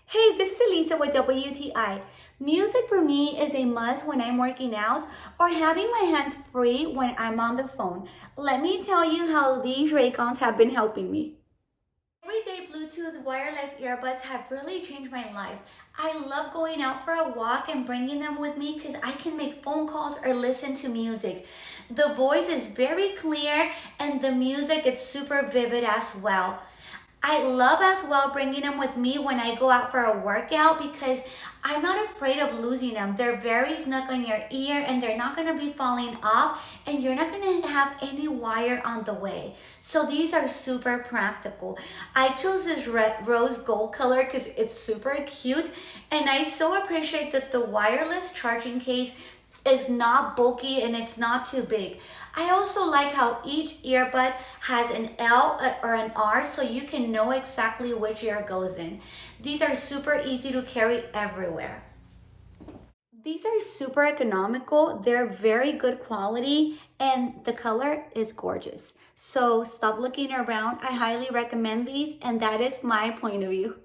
Hey, this is Elisa with WTI. Music for me is a must when I'm working out or having my hands free when I'm on the phone. Let me tell you how these Raycons have been helping me. Everyday Bluetooth wireless earbuds have really changed my life. I love going out for a walk and bringing them with me because I can make phone calls or listen to music. The voice is very clear and the music is super vivid as well. I love as well bringing them with me when I go out for a workout because I'm not afraid of losing them. They're very snug on your ear and they're not going to be falling off and you're not going to have any wire on the way. So these are super practical. I chose this rose gold color because it's super cute and I so appreciate that the wireless charging case is not bulky and it's not too big. I also like how each earbud has an L or an R so you can know exactly which ear goes in. These are super easy to carry everywhere. These are super economical, they're very good quality, and the color is gorgeous. So stop looking around, I highly recommend these, and that is my point of view.